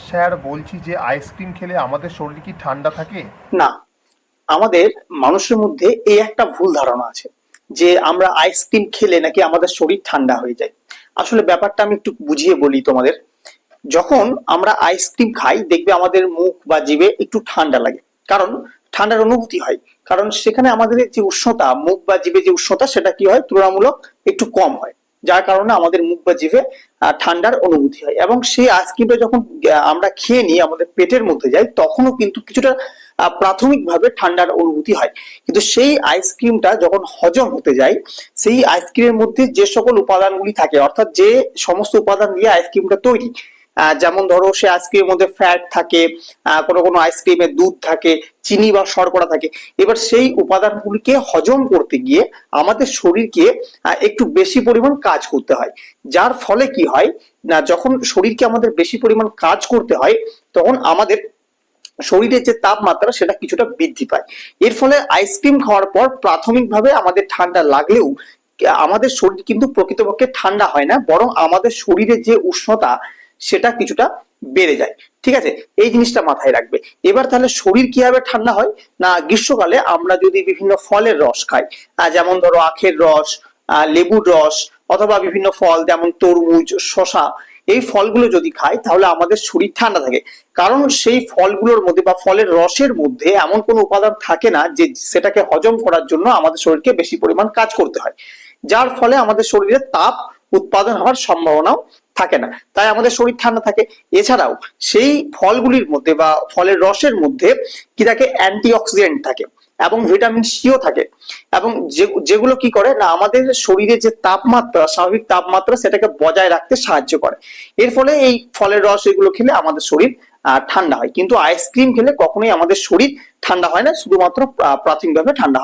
Sir বলছি যে ice cream খেলে আমাদের শরীর কি ঠান্ডা থাকে? না, আমাদের মানুষের মধ্যে এই একটা ভুল ধারণা আছে যে আমরা আইসক্রিম খেলে নাকি আমাদের শরীর ঠান্ডা হয়ে যায়। আসলে ব্যাপারটা আমি একটু বুঝিয়ে বলি তোমাদের। যখন আমরা আইসক্রিম খাই দেখবে আমাদের মুখ বা জিভে একটু ঠান্ডা লাগে, কারণ ঠান্ডার অনুভূতি হয়। কারণ সেখানে আমাদের যে উষ্ণতা, মুখ বা জিভে যে উষ্ণতা, সেটা কি হয়, তুলনামূলক একটু কম হয়, যার কারণে আমাদের মুখ বা জিভে ঠান্ডার অনুভূতি হয়। এবং সেই আইসক্রিমটা যখন আমরা খেয়ে নিই, আমাদের পেটের মধ্যে যায়, তখনও কিন্তু কিছুটা প্রাথমিকভাবে ঠান্ডার অনুভূতি হয়। কিন্তু সেই আইসক্রিমটা যখন হজম হতে যায়, সেই আইসক্রিমের মধ্যে যে সকল উপাদানগুলি থাকে, অর্থাৎ যে সমস্ত উপাদান দিয়ে আইসক্রিমটা তৈরি, যেমন ধরো সে আইসক্রিমের মধ্যে ফ্যাট থাকে, কোনো কোনো আইসক্রিমে দুধ থাকে, চিনি বা শর্করা থাকে। এবার সেই উপাদানগুলিকে হজম করতে গিয়ে আমাদের শরীরকে একটু বেশি পরিমাণ কাজ করতে হয়। যার ফলে কি হয় না, যখন শরীরকে আমাদের বেশি পরিমাণ কাজ করতে হয়, তখন আমাদের শরীরের যে তাপমাত্রা সেটা কিছুটা বৃদ্ধি পায়। এর ফলে আইসক্রিম খাওয়ার পর প্রাথমিকভাবে আমাদের ঠান্ডা লাগলেও আমাদের শরীর কিন্তু প্রকৃতপক্ষে ঠান্ডা হয় না, বরং আমাদের শরীরের যে উষ্ণতা সেটা কিছুটা বেড়ে যায়। ঠিক আছে, এই জিনিসটা মাথায় রাখবে। এবার তাহলে শরীর কিভাবে ঠান্ডা হয় না, গ্রীষ্মকালে আমরা যদি বিভিন্ন ফলের রস খাই, যেমন ধরো আখের রস, লেবুর রস, অথবা বিভিন্ন ফল যেমন তরমুজ, শশা, এই ফলগুলো যদি খাই তাহলে আমাদের শরীর ঠান্ডা থাকে। কারণ সেই ফলগুলোর মধ্যে বা ফলের রসের মধ্যে এমন কোনো উপাদান থাকে না যে সেটাকে হজম করার জন্য আমাদের শরীরকে বেশি পরিমাণ কাজ করতে হয়, যার ফলে আমাদের শরীরে তাপ উৎপাদন হওয়ার সম্ভাবনাও থাকে না, তাই আমাদের শরীর ঠান্ডা থাকে। এছাড়াও সেই ফলগুলির মধ্যে বা ফলের রসের মধ্যে কি থাকে, অ্যান্টিঅক্সিডেন্ট থাকে এবং ভিটামিন সিও থাকে, এবং যেগুলো কি করে না, আমাদের শরীরে যে তাপমাত্রা, স্বাভাবিক তাপমাত্রা, সেটাকে বজায় রাখতে সাহায্য করে। এর ফলে এই ফলের রস এগুলো খেলে আমাদের শরীর ঠান্ডা হয়। কিন্তু আইসক্রিম খেলে কখনোই আমাদের শরীর ঠান্ডা হয় না, শুধুমাত্র প্রাথমিকভাবে ঠান্ডা হয়।